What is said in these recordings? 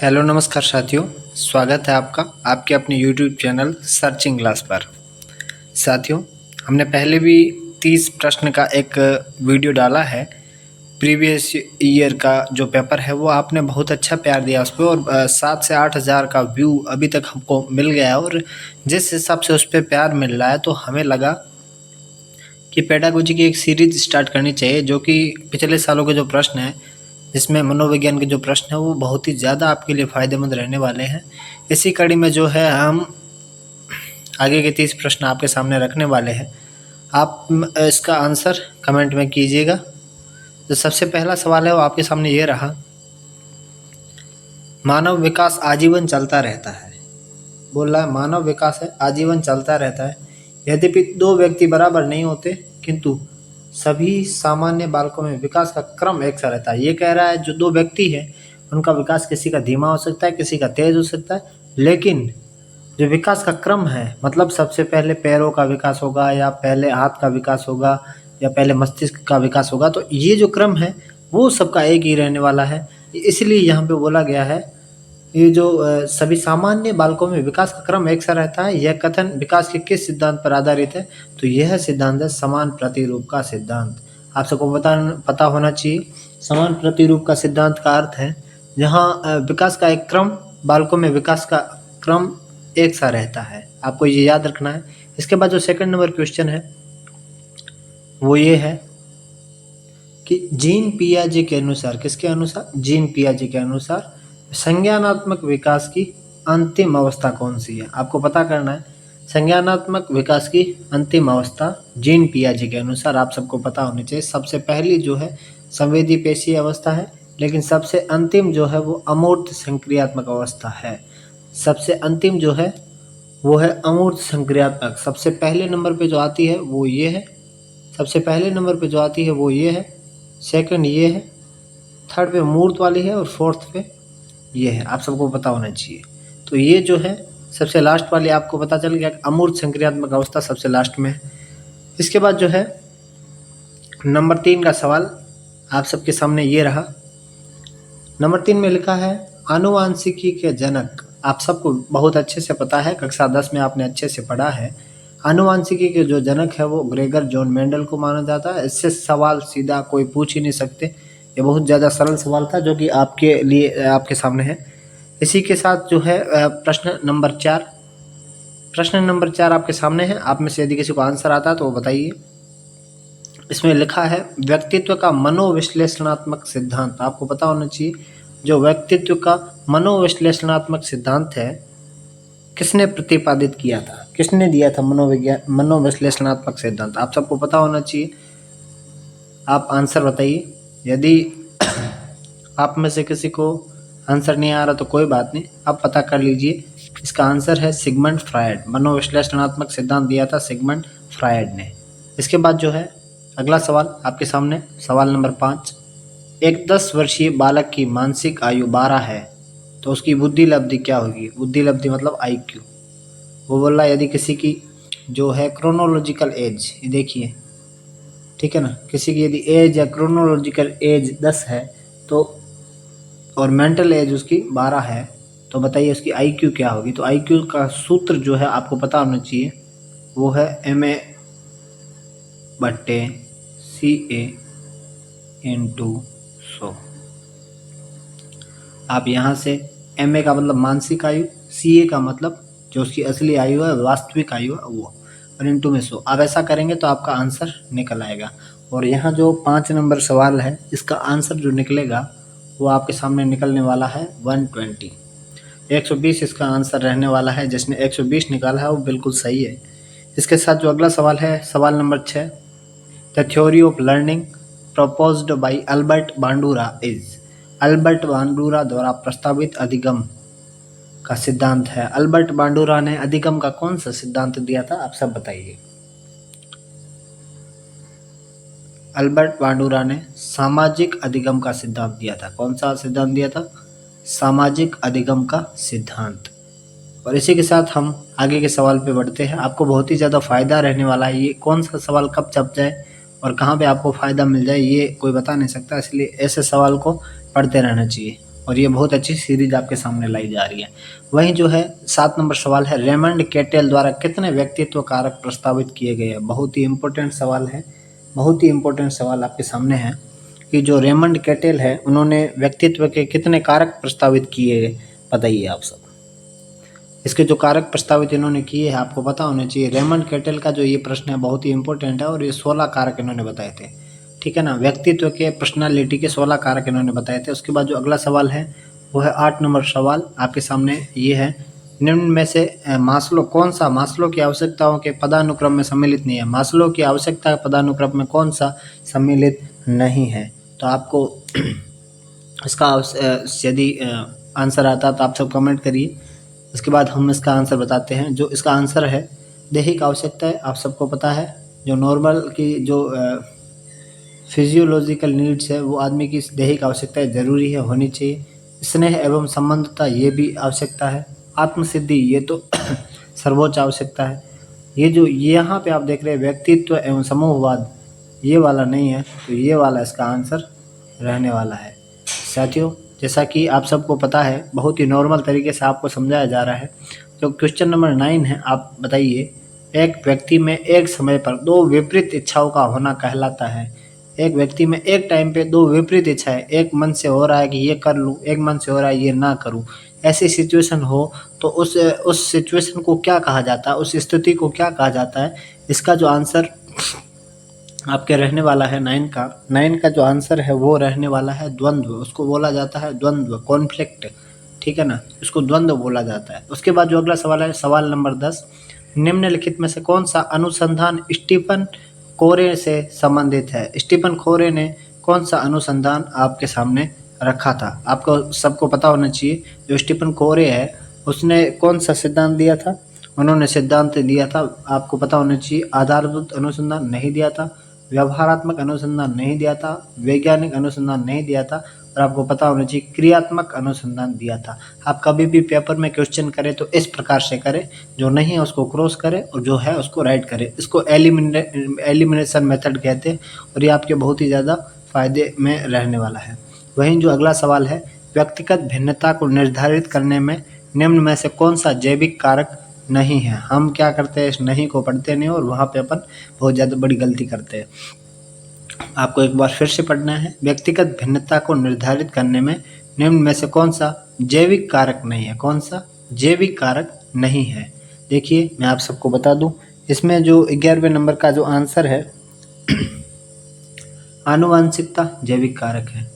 Hello नमस्कार साथियों, स्वागत है आपका आपके अपने यूट्यूब चैनल सर्चिंग क्लास पर। साथियों, हमने पहले भी 30 प्रश्न का एक वीडियो डाला है। प्रीवियस ईयर का जो पेपर है वो आपने बहुत अच्छा प्यार दिया उस पर, और 7 से 8 हज़ार का व्यू अभी तक हमको मिल गया है। और जिस हिसाब से उस पर प्यार मिल रहा है तो हमें लगा कि पेडागोजी की एक सीरीज स्टार्ट करनी चाहिए, जो कि पिछले सालों के जो प्रश्न हैं जिसमें मनोविज्ञान के जो प्रश्न हैं वो बहुत ही ज़्यादा आपके लिए फ़ायदेमंद रहने वाले हैं। इसी कड़ी में जो है हम आगे के 30 प्रश्न आपके सामने रखने वाले हैं। आप इसका आंसर कमेंट में कीजिएगा। जो सबसे पहला सवाल है वो आपके सामने ये रहा, मानव विकास आजीवन चलता रहता है। बोल रहा है मानव विकास है आजीवन चलता रहता है, यद्यपि दो व्यक्ति बराबर नहीं होते किंतु सभी सामान्य बालकों में विकास का क्रम एक सा रहता है। ये कह रहा है जो दो व्यक्ति हैं उनका विकास किसी का धीमा हो सकता है, किसी का तेज हो सकता है, लेकिन जो विकास का क्रम है मतलब सबसे पहले पैरों का विकास होगा या पहले हाथ का विकास होगा या पहले मस्तिष्क का विकास होगा, तो ये जो क्रम है वो सबका एक ही रहने वाला है। इसलिए यहाँ पे बोला गया है ये जो सभी सामान्य बालकों में विकास का क्रम एक सा रहता है। यह कथन विकास के किस सिद्धांत पर आधारित है? तो यह सिद्धांत है समान प्रतिरूप का सिद्धांत। आप सबको पता होना चाहिए। समान प्रतिरूप का सिद्धांत का अर्थ है जहाँ विकास का एक क्रम, बालकों में विकास का क्रम एक सा रहता है। आपको ये याद रखना है। इसके बाद जो सेकंड नंबर क्वेश्चन है वो ये है कि जीन पियाजे के अनुसार, किसके अनुसार? जीन पियाजे के अनुसार संज्ञानात्मक विकास की अंतिम अवस्था कौन सी है? आपको पता करना है। संज्ञानात्मक विकास की अंतिम अवस्था जीन पियाजे के अनुसार आप सबको पता होनी चाहिए। सबसे पहली जो है संवेदी पेशीय अवस्था है, लेकिन सबसे अंतिम जो है वो अमूर्त संक्रियात्मक अवस्था है। सबसे अंतिम जो है वो है अमूर्त संक्रियात्मक। सबसे पहले नंबर पे जो आती है वो ये है, सबसे पहले नंबर पे जो आती है वो ये है, सेकंड ये है, थर्ड पे मूर्त वाली है और फोर्थ पे ये है। आप सबको पता होना चाहिए। तो ये जो है सबसे लास्ट वाली आपको पता चल गया, अमूर्त संक्रियात्मक अवस्था सबसे लास्ट में है। इसके बाद जो है नंबर 3 का सवाल आप सबके सामने ये रहा। नंबर 3 में लिखा है आनुवांशिकी के जनक। आप सबको बहुत अच्छे से पता है, कक्षा 10 में आपने अच्छे से पढ़ा है। आनुवांशिकी के जो जनक है वो ग्रेगर जॉन मेंडल को माना जाता है। इससे सवाल सीधा कोई पूछ ही नहीं सकते। ये बहुत ज़्यादा सरल सवाल था जो कि आपके लिए आपके सामने है। इसी के साथ जो है प्रश्न नंबर 4, प्रश्न नंबर 4 आपके सामने है। आप में से यदि किसी को आंसर आता है तो वो बताइए। इसमें लिखा है व्यक्तित्व का मनोविश्लेषणात्मक सिद्धांत। आपको पता होना चाहिए जो व्यक्तित्व का मनोविश्लेषणात्मक सिद्धांत है किसने प्रतिपादित किया था, किसने दिया था मनोविश्लेषणात्मक सिद्धांत? आप सबको पता होना चाहिए। आप आंसर बताइए। यदि आप में से किसी को आंसर नहीं आ रहा तो कोई बात नहीं, आप पता कर लीजिए। इसका आंसर है सिगमंड फ्रायड। मनोविश्लेषणात्मक सिद्धांत दिया था सिगमंड फ्रायड ने। इसके बाद जो है अगला सवाल आपके सामने, सवाल नंबर 5। एक 10 वर्षीय बालक की मानसिक आयु 12 है तो उसकी बुद्धि लब्धि क्या होगी? बुद्धि लब्धि मतलब IQ। वो बोल रहा है यदि किसी की जो है क्रोनोलॉजिकल एज, ये देखिए ठीक है ना, किसी की यदि एज या क्रोनोलॉजिकल एज 10 है तो और मेंटल एज उसकी 12 है तो बताइए उसकी IQ क्या होगी? तो IQ का सूत्र जो है आपको पता होना चाहिए, वो है MA/CA × 100। आप यहाँ से MA का मतलब मानसिक आयु, CA का मतलब जो उसकी असली आयु है, वास्तविक आयु है वो, और इंटू में 100। आप ऐसा करेंगे तो आपका आंसर निकल आएगा। और यहाँ जो 5 नंबर सवाल है इसका आंसर जो निकलेगा वो आपके सामने निकलने वाला है 120। 120 इसका आंसर रहने वाला है। जिसने 120 निकाला है वो बिल्कुल सही है। इसके साथ जो अगला सवाल है, सवाल number 6, the theory of learning proposed by Albert बांडुरा is. Albert बांडुरा द्वारा प्रस्तावित अधिगम का सिद्धांत है। अल्बर्ट बांडुरा ने अधिगम का कौन सा सिद्धांत दिया था? आप सब बताइए। अल्बर्ट बांडुरा ने सामाजिक अधिगम का सिद्धांत दिया था। कौन सा सिद्धांत दिया था? सामाजिक अधिगम का सिद्धांत। और इसी के साथ हम आगे के सवाल पे बढ़ते हैं। आपको बहुत ही ज़्यादा फायदा रहने वाला है। ये कौन सा सवाल कब छप जाए और कहाँ पे आपको फ़ायदा मिल जाए ये कोई बता नहीं सकता, इसलिए ऐसे सवाल को पढ़ते रहना चाहिए। और ये बहुत अच्छी सीरीज आपके सामने लाई जा रही है। वहीं जो है 7 नंबर सवाल है, रेमंड केटेल द्वारा कितने व्यक्तित्व कारक प्रस्तावित किए गए हैं। बहुत ही इंपॉर्टेंट सवाल है, बहुत ही इंपॉर्टेंट सवाल आपके सामने है कि जो रेमंड केटेल है उन्होंने व्यक्तित्व के कितने कारक प्रस्तावित किए, बताइए आप सब। इसके जो कारक प्रस्तावित इन्होंने किए हैं आपको पता होना चाहिए। रेमंड केटेल का जो ये प्रश्न है बहुत ही इंपॉर्टेंट है और ये 16 कारक इन्होंने बताए थे, ठीक है ना। व्यक्तित्व के, पर्सनालिटी के 16 कारक इन्होंने बताए थे। उसके बाद जो अगला सवाल है वो है 8 नंबर सवाल आपके सामने ये है, निम्न में से मास्लो कौन सा मास्लो की आवश्यकताओं के पदानुक्रम में सम्मिलित नहीं है। मास्लो की आवश्यकता पदानुक्रम में कौन सा सम्मिलित नहीं है। तो आपको इसका यदि आंसर आता तो आप सब कमेंट करिए। उसके बाद हम इसका आंसर बताते हैं। जो इसका आंसर है दैहिक आवश्यकता है, आप सबको पता है। जो नॉर्मल की जो फिजियोलॉजिकल नीड्स है वो आदमी की दैहिक आवश्यकताएं जरूरी है, होनी चाहिए। स्नेह एवं संबंधता ये भी आवश्यकता है। आत्मसिद्धि ये तो सर्वोच्च आवश्यकता है। ये जो यहाँ पे आप देख रहे हैं व्यक्तित्व एवं समूहवाद, ये वाला नहीं है, तो ये वाला इसका आंसर रहने वाला है। साथियों, जैसा कि आप सबको पता है बहुत ही नॉर्मल तरीके से आपको समझाया जा रहा है। जो क्वेश्चन नंबर 9 है, आप बताइए, एक व्यक्ति में एक समय पर दो विपरीत इच्छाओं का होना कहलाता है। एक व्यक्ति में एक टाइम पे दो विपरीत इच्छाएं, एक मन से हो रहा है कि ये कर लूँ, एक मन से हो रहा है ये ना करूँ, ऐसी सिचुएशन हो तो उस सिचुएशन को क्या कहा जाता है, उस स्थिति को क्या कहा जाता है। इसका जो आंसर आपके रहने वाला है 9 का जो आंसर है वो रहने वाला है द्वंद्व। उसको बोला जाता है द्वंद्व, कॉन्फ्लिक्ट, ठीक है ना, इसको द्वंद्व बोला जाता है। उसके बाद जो अगला सवाल है सवाल नंबर 10, निम्नलिखित में से कौन सा अनुसंधान स्टीफन कोरे से संबंधित है। स्टीफन कोरे ने कौन सा अनुसंधान आपके सामने रखा था। आपको सबको पता होना चाहिए जो स्टीफन कोरे है उसने कौन सा सिद्धांत दिया था। उन्होंने सिद्धांत दिया था, आपको पता होना चाहिए, आधारभूत अनुसंधान नहीं दिया था, व्यवहारात्मक अनुसंधान नहीं दिया था, वैज्ञानिक अनुसंधान नहीं दिया था, और आपको पता होना चाहिए क्रियात्मक अनुसंधान दिया था। आप कभी भी पेपर में क्वेश्चन करें तो इस प्रकार से करें, जो नहीं है उसको क्रॉस करें और जो है उसको राइट करें। इसको एलिमिनेशन मेथड कहते हैं और ये आपके बहुत ही ज़्यादा फायदे में रहने वाला है। वहीं जो अगला सवाल है, व्यक्तिगत भिन्नता को निर्धारित करने में निम्न में से कौन सा जैविक कारक नहीं है। हम क्या करते हैं, इस नहीं को पढ़ते नहीं और वहाँ पे अपन बहुत ज़्यादा बड़ी गलती करते हैं। आपको एक बार फिर से पढ़ना है, व्यक्तिगत भिन्नता को निर्धारित करने में निम्न में से कौन सा जैविक कारक नहीं है। कौन सा जैविक कारक नहीं है। देखिए मैं आप सबको बता दूं, इसमें जो 11वें नंबर का जो आंसर है आनुवांशिकता जैविक कारक है,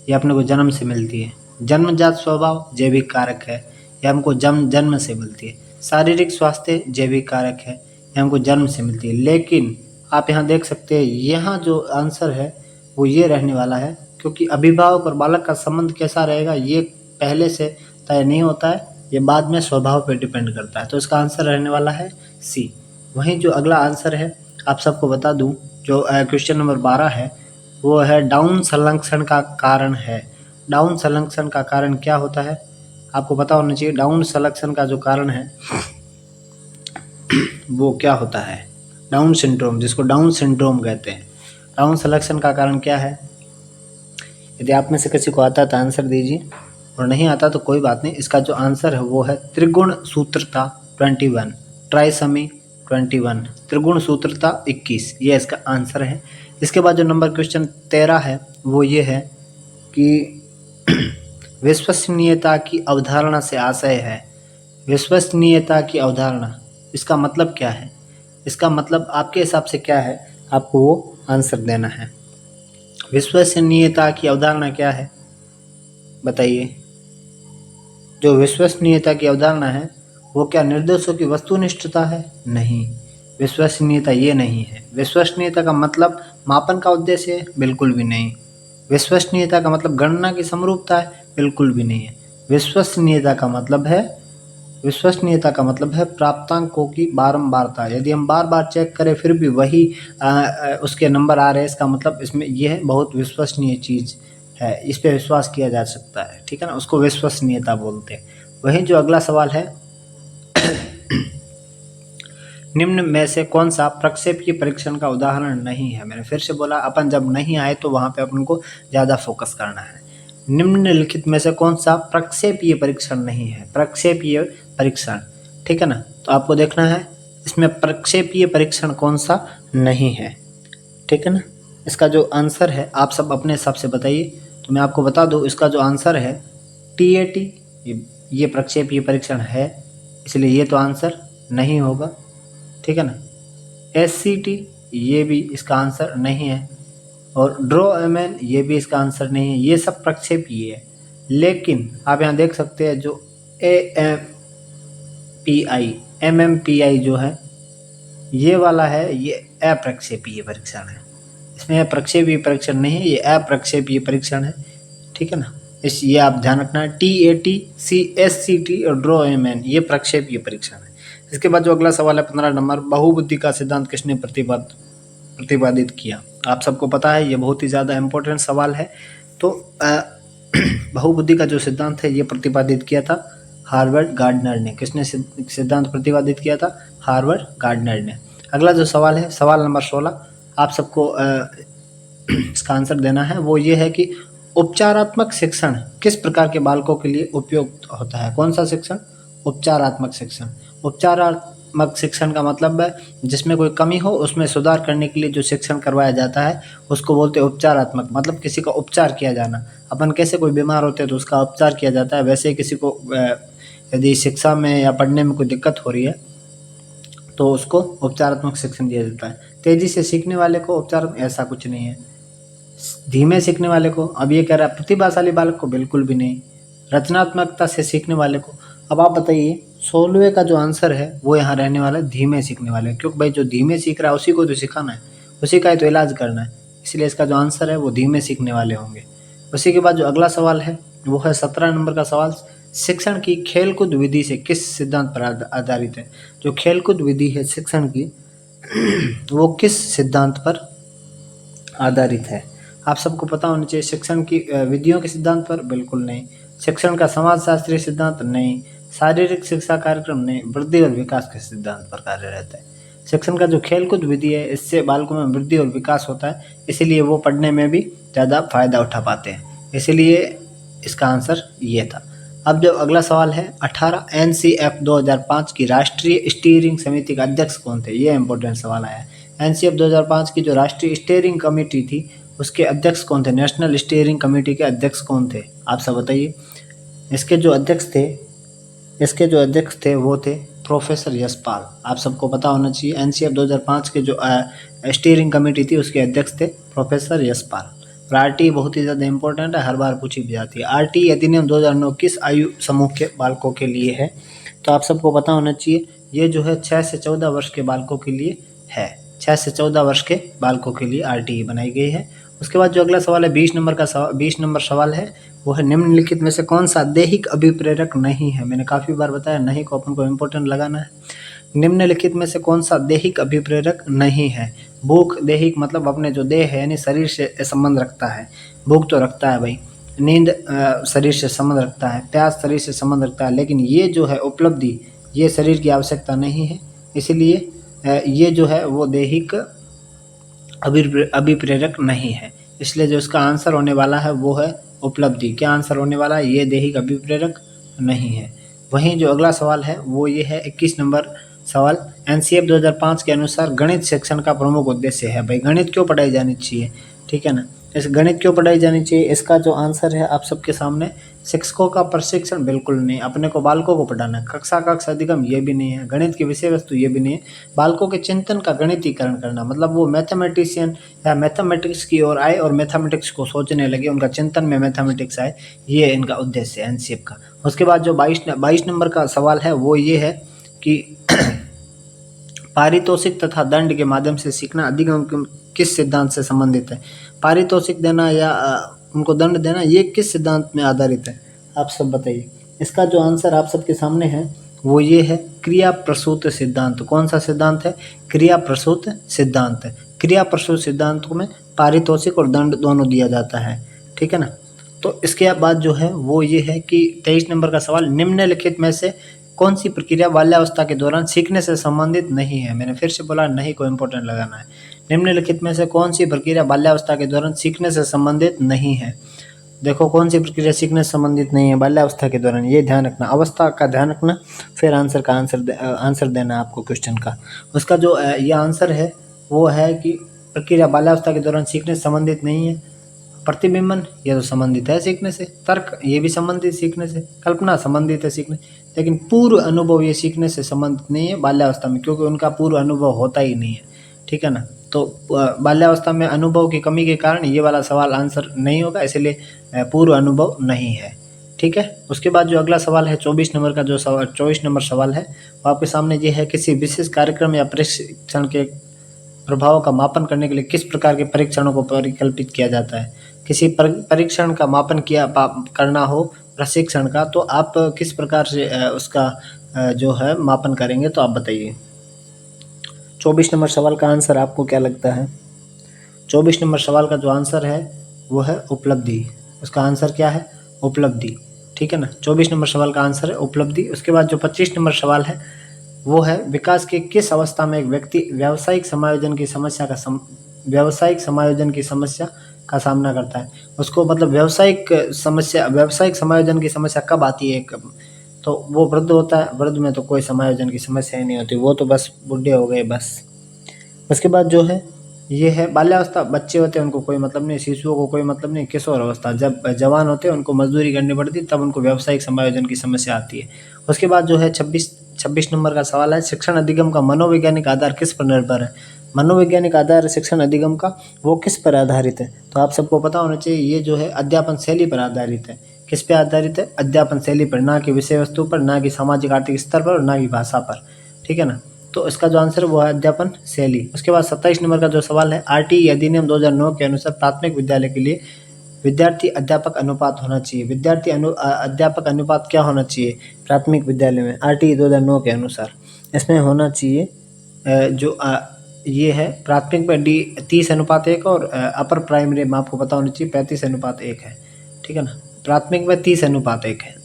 ये अपने को जन्म से मिलती है। जन्मजात स्वभाव जैविक कारक है, ये हमको जन्म से मिलती है। शारीरिक स्वास्थ्य जैविक कारक है, ये हमको जन्म से मिलती है। लेकिन आप यहाँ देख सकते हैं, यहाँ जो आंसर है वो ये रहने वाला है, क्योंकि अभिभावक और बालक का संबंध कैसा रहेगा ये पहले से तय नहीं होता है, ये बाद में स्वभाव पर डिपेंड करता है। तो इसका आंसर रहने वाला है सी। वहीं जो अगला आंसर है आप सबको बता दूं, जो क्वेश्चन नंबर 12 है वो है डाउन संलक्षण का कारण है। डाउन संलक्षण का कारण क्या होता है आपको पता होना चाहिए। डाउन संलक्षण का जो कारण है वो क्या होता है, डाउन सिंड्रोम, जिसको डाउन सिंड्रोम कहते हैं। डाउन संलक्षण का कारण क्या है, यदि आप में से किसी को आता है तो आंसर दीजिए, और नहीं आता तो कोई बात नहीं। इसका जो आंसर है वो है त्रिगुण सूत्रता 21, ट्राइसमी 21, त्रिगुण सूत्रता 21, ये इसका आंसर है। इसके बाद जो नंबर क्वेश्चन 13 है वो ये है कि विश्वसनीयता की अवधारणा से आशय है। विश्वसनीयता की अवधारणा, इसका मतलब क्या है, इसका मतलब आपके हिसाब से क्या है, आपको वो आंसर देना है। विश्वसनीयता की अवधारणा क्या है बताइए। जो विश्वसनीयता की अवधारणा है वो क्या निर्देशों की वस्तुनिष्ठता है? नहीं, विश्वसनीयता ये नहीं है। विश्वसनीयता का मतलब मापन का उद्देश्य है? बिल्कुल भी नहीं। विश्वसनीयता का मतलब गणना की समरूपता है? बिल्कुल भी नहीं है। विश्वसनीयता का मतलब है प्राप्तांकों की बारंबारता। यदि हम बार बार चेक करें फिर भी वही उसके नंबर आ रहे हैं, इसका मतलब इसमें यह है बहुत विश्वसनीय चीज़ है, इस पे विश्वास किया जा सकता है, ठीक है ना, उसको विश्वसनीयता बोलते हैं। वहीं जो अगला सवाल है निम्न में से कौन सा प्रक्षेपीय परीक्षण का उदाहरण नहीं है। मैंने फिर से बोला, अपन जब नहीं आए तो वहाँ पे अपन को ज़्यादा फोकस करना है। निम्नलिखित में से कौन सा प्रक्षेपीय परीक्षण नहीं है? प्रक्षेपीय परीक्षण, ठीक है ना। तो आपको देखना है इसमें प्रक्षेपीय परीक्षण कौन सा नहीं है, ठीक है ना। इसका जो आंसर है आप सब अपने हिसाब से बताइए। तो मैं आपको बता दूं, इसका जो आंसर है TAT, ये प्रक्षेपीय परीक्षण है, इसलिए ये तो आंसर नहीं होगा, ठीक है ना। SCT, ये भी इसका आंसर नहीं है, और DROMN, ये भी इसका आंसर नहीं है। ये सब प्रक्षेपीय है, लेकिन आप यहाँ देख सकते हैं जो MMPI जो है ये वाला है, ये अप्रक्षेपीय परीक्षण है। इसमें प्रक्षेपीय परीक्षण नहीं है, ये अप्रक्षेपीय परीक्षण है, ठीक है ना। ये आप ध्यान रखना है। TAT, SCT और DROMN ये प्रक्षेपीय परीक्षण है। इसके बाद जो अगला सवाल है 15 नंबर, बहुबुद्धि का सिद्धांत किसने प्रतिपादित किया? आप सबको पता है ये बहुत ही ज़्यादा इम्पोर्टेंट सवाल है। तो बहुबुद्धि का जो सिद्धांत है ये प्रतिपादित किया था हार्वर्ड गार्डनर ने। किसने सिद्धांत प्रतिपादित किया था? हार्वर्ड गार्डनर ने। अगला जो सवाल है, सवाल नंबर 16, आप सबको इसका आंसर देना है। वो ये है कि उपचारात्मक शिक्षण किस प्रकार के बालकों के लिए उपयुक्त होता है? कौन सा शिक्षण? उपचारात्मक शिक्षण। उपचारात्मक शिक्षण का मतलब है जिसमें कोई कमी हो उसमें सुधार करने के लिए जो शिक्षण करवाया जाता है उसको बोलते हैं उपचारात्मक, मतलब किसी का उपचार किया जाना। अपन कैसे कोई बीमार होते हैं तो उसका उपचार किया जाता है, वैसे ही किसी को यदि शिक्षा में या पढ़ने में कोई दिक्कत हो रही है तो उसको उपचारात्मक शिक्षण दिया जाता है। तेजी से सीखने वाले को उपचार, ऐसा कुछ नहीं है। धीमे सीखने वाले को, अब ये कह रहा है प्रतिभाशाली बालक को, बिल्कुल भी नहीं। रचनात्मकता से सीखने वाले को। अब आप बताइए 16वें का जो आंसर है वो यहाँ रहने वाला है धीमे सीखने वाले, क्योंकि भाई जो धीमे सीख रहा है उसी को तो सिखाना है, उसी का ही तो इलाज करना है, इसलिए इसका जो आंसर है वो धीमे सीखने वाले होंगे। उसी के बाद जो अगला सवाल है वो है 17 नंबर का सवाल, शिक्षण की खेलकूद विधि से किस सिद्धांत पर आधारित है? जो खेलकूद विधि है शिक्षण की वो किस सिद्धांत पर आधारित है? आप सबको पता होना चाहिए। शिक्षण की विधियों के सिद्धांत पर? बिल्कुल नहीं। शिक्षण का समाजशास्त्रीय सिद्धांत? नहीं। शारीरिक शिक्षा कार्यक्रम? नहीं। वृद्धि और विकास के सिद्धांत पर कार्य रहता है। शिक्षण का जो खेलकूद विधि है इससे बालकों में वृद्धि और विकास होता है, इसीलिए वो पढ़ने में भी ज़्यादा फायदा उठा पाते हैं, इसीलिए इसका आंसर ये था। अब जो अगला सवाल है 18, NCF 2005 की राष्ट्रीय स्टीयरिंग समिति का अध्यक्ष कौन थे? ये इंपॉर्टेंट सवाल आया है। NCF 2005 की जो राष्ट्रीय स्टीयरिंग कमेटी थी उसके अध्यक्ष कौन थे? नेशनल स्टीयरिंग कमेटी के अध्यक्ष कौन थे? आप सब बताइए। इसके जो अध्यक्ष थे वो थे प्रोफेसर यशपाल। आप सबको पता होना चाहिए। NCF 2005 के जो स्टीयरिंग कमेटी थी उसके अध्यक्ष थे प्रोफेसर यशपाल। और RT बहुत ही ज़्यादा इंपॉर्टेंट है, हर बार पूछी भी जाती है। RT अधिनियम 2009 किस आयु समूह के बालकों के लिए है? तो आप सबको पता होना चाहिए ये जो है 6 से 14 वर्ष के बालकों के लिए है। 6 से 14 वर्ष के बालकों के लिए RT बनाई गई है। उसके बाद जो अगला सवाल है 20 नंबर सवाल है वो है निम्नलिखित में से कौन सा दैहिक अभिप्रेरक नहीं है? मैंने काफ़ी बार बताया नहीं को अपन को इम्पोर्टेंट लगाना है। निम्नलिखित में से कौन सा दैहिक अभिप्रेरक नहीं है? भूख, दैहिक मतलब अपने जो देह है यानी शरीर से संबंध रखता है। भूख तो रखता है भाई, नींद शरीर से संबंध रखता है, प्यास शरीर से संबंध रखता है, लेकिन ये जो है उपलब्धि ये शरीर की आवश्यकता नहीं है, इसलिए ये जो है वो दैहिक अभिप्रेरक नहीं है। इसलिए जो इसका आंसर होने वाला है वो है उपलब्धि। क्या आंसर होने वाला है? ये दैहिक अभिप्रेरक नहीं है। वहीं जो अगला सवाल है वो ये है 21 नंबर सवाल, NCF 2005 के अनुसार गणित शिक्षण का प्रमुख उद्देश्य है। भाई गणित क्यों पढ़ाई जानी चाहिए, ठीक है ना। इस गणित क्यों पढ़ाई जानी चाहिए, इसका जो आंसर है आप सबके सामने, शिक्षकों का प्रशिक्षण बिल्कुल नहीं, अपने को बालकों को पढ़ाना है। कक्षा अधिगम ये भी नहीं है, गणित की विषय वस्तु ये भी नहीं है, बालकों के चिंतन का गणितीकरण करना, मतलब वो मैथमेटिशियन या मैथमेटिक्स की ओर आए और मैथमेटिक्स को सोचने लगे, उनका चिंतन में मैथमेटिक्स आए, ये इनका उद्देश्य है NCF का। उसके बाद जो 22 नंबर का सवाल है वो ये है कि पारितोषिक तथा दंड के माध्यम से सीखना अधिगम किस सिद्धांत से संबंधित है? पारितोषिक देना या उनको दंड देना ये किस सिद्धांत में आधारित है? आप सब बताइए। इसका जो आंसर आप सबके सामने है वो ये है क्रिया प्रसूत सिद्धांत। कौन सा सिद्धांत है? क्रिया प्रसूत सिद्धांत है। क्रिया प्रसूत सिद्धांत में पारितोषिक और दंड दोनों दिया जाता है, ठीक है ना। तो इसके बाद जो है वो ये है कि 23 नंबर का सवाल, निम्नलिखित में से कौन सी प्रक्रिया बाल्यावस्था के दौरान सीखने से संबंधित नहीं है? मैंने फिर से बोला नहीं को इम्पोर्टेंट लगाना है। निम्नलिखित में से कौन सी प्रक्रिया बाल्यावस्था के दौरान सीखने से संबंधित नहीं है? देखो कौन सी प्रक्रिया सीखने से संबंधित नहीं है, बाल्यावस्था के दौरान, ये ध्यान रखना, अवस्था का ध्यान रखना, फिर आंसर देना आपको क्वेश्चन का। उसका जो ये आंसर है वो है कि प्रक्रिया बाल्यावस्था के दौरान सीखने से संबंधित नहीं है। प्रतिबिंबन ये तो संबंधित है सीखने से, तर्क ये भी संबंधित सीखने से, कल्पना संबंधित है सीखने, लेकिन पूर्व अनुभव ये सीखने से संबंधित नहीं है बाल्यावस्था में, क्योंकि उनका पूर्व अनुभव होता ही नहीं है, ठीक है ना। तो बाल्यावस्था में अनुभव की कमी के कारण ये वाला सवाल आंसर नहीं होगा, इसलिए पूर्व अनुभव नहीं है, ठीक है। उसके बाद जो अगला सवाल है 24 नंबर का जो सवाल 24 नंबर सवाल है वो आपके सामने ये है, किसी विशेष कार्यक्रम या प्रशिक्षण के प्रभाव का मापन करने के लिए किस प्रकार के परीक्षणों को परिकल्पित किया जाता है। किसी परीक्षण का मापन करना हो प्रशिक्षण का, तो आप किस प्रकार से उसका जो है मापन करेंगे, तो आप बताइए। 24 नंबर सवाल का आंसर आपको क्या लगता है? 24 नंबर सवाल का जो आंसर है वो है उपलब्धि। उसका आंसर क्या है? उपलब्धि, ठीक है ना। 24 नंबर सवाल का आंसर है उपलब्धि। उसके बाद जो 25 नंबर सवाल है वो है, विकास के किस अवस्था में एक व्यक्ति व्यावसायिक समायोजन की समस्या का सामना करता है। उसको मतलब व्यावसायिक समायोजन की समस्या कब आती है? तो वो वृद्ध होता है, वृद्ध में तो कोई समायोजन की समस्या ही नहीं होती, वो तो बस बुढ़े हो गए बस। उसके बाद जो है ये है बाल्यावस्था, बच्चे होते हैं उनको कोई मतलब नहीं, शिशुओं को कोई मतलब नहीं। किशोर अवस्था, जब जवान होते हैं उनको मजदूरी करनी पड़ती है, तब उनको व्यावसायिक समायोजन की समस्या आती है। उसके बाद जो है 26 नंबर का सवाल है, शिक्षण अधिगम का मनोवैज्ञानिक आधार किस पर निर्भर है। मनोवैज्ञानिक आधार शिक्षण अधिगम का वो किस पर आधारित है? तो आप सबको पता होना चाहिए, ये जो है अध्यापन शैली पर आधारित है। किस पे आधारित है? अध्यापन शैली पर, ना कि विषय वस्तु पर, ना कि सामाजिक आर्थिक स्तर पर, और ना कि भाषा पर, ठीक है ना। तो इसका जो आंसर है वो है अध्यापन शैली। उसके बाद 27 नंबर का जो सवाल है, आरटीई अधिनियम 2009 के अनुसार प्राथमिक विद्यालय के लिए विद्यार्थी अध्यापक अनुपात होना चाहिए। अध्यापक अनुपात क्या होना चाहिए प्राथमिक विद्यालय में? आरटीई 2009 के अनुसार इसमें होना चाहिए ये है प्राथमिक में 30:1 और अपर प्राइमरी में आपको पता होना चाहिए 35:1 है, ठीक है ना। प्राथमिक में 30:1 है।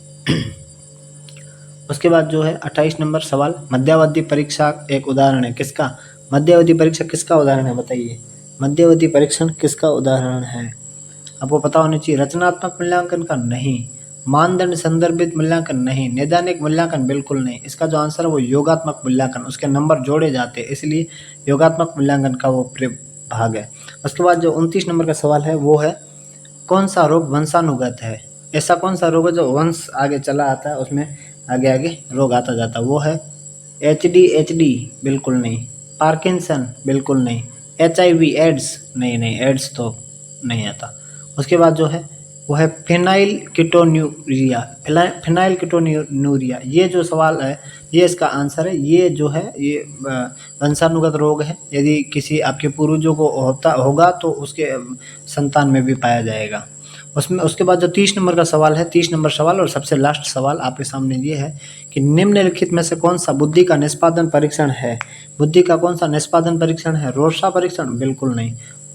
उसके बाद जो है 28 नंबर सवाल, मध्यावधि परीक्षा एक उदाहरण है किसका? मध्यावधि परीक्षा किसका उदाहरण है, बताइए। मध्यावधि परीक्षण किसका उदाहरण है? आपको पता होना चाहिए। रचनात्मक मूल्यांकन का नहीं, मानदंड संदर्भित मूल्यांकन नहीं, नैदानिक मूल्यांकन बिल्कुल नहीं। इसका जो आंसर है वो योगात्मक मूल्यांकन, उसके नंबर जोड़े जाते हैं, इसलिए योगात्मक मूल्यांकन का वो भाग है। उसके बाद जो 29 नंबर का सवाल है वो है, कौन सा रोग वंशानुगत है? ऐसा कौन सा रोग है जो वंश आगे चला आता है, उसमें आगे आगे रोग आता जाता है? वो है एचडी बिल्कुल नहीं, पार्किंसन बिल्कुल नहीं, HIV एड्स नहीं, एड्स तो नहीं आता। उसके बाद जो है वो है फिनाइल कीटोन्यूरिया। ये जो सवाल है ये इसका आंसर है। ये जो है ये वंशानुगत रोग है, यदि किसी आपके पूर्वजों को होगा तो उसके संतान में भी पाया जाएगा। उसके बाद जो 30 नंबर का सवाल है, 30 नंबर सवाल और सबसे लास्ट सवाल आपके सामने ये है कि निम्नलिखित में से कौन सा बुद्धि का निष्पादन परीक्षण है? बुद्धि का कौन सा निष्पादन परीक्षण है? रोर्सा परीक्षण बिल्कुल नहीं,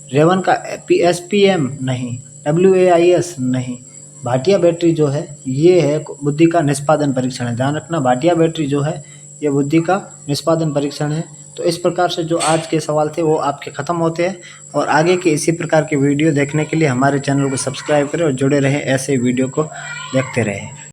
रेवन का SPM नहीं, WAIS नहीं, भाटिया बैटरी जो है ये है बुद्धि का निष्पादन परीक्षण है। ध्यान रखना, भाटिया बैटरी जो है ये बुद्धि का निष्पादन परीक्षण है। तो इस प्रकार से जो आज के सवाल थे वो आपके ख़त्म होते हैं, और आगे के इसी प्रकार के वीडियो देखने के लिए हमारे चैनल को सब्सक्राइब करें और जुड़े रहें, ऐसे वीडियो को देखते रहें।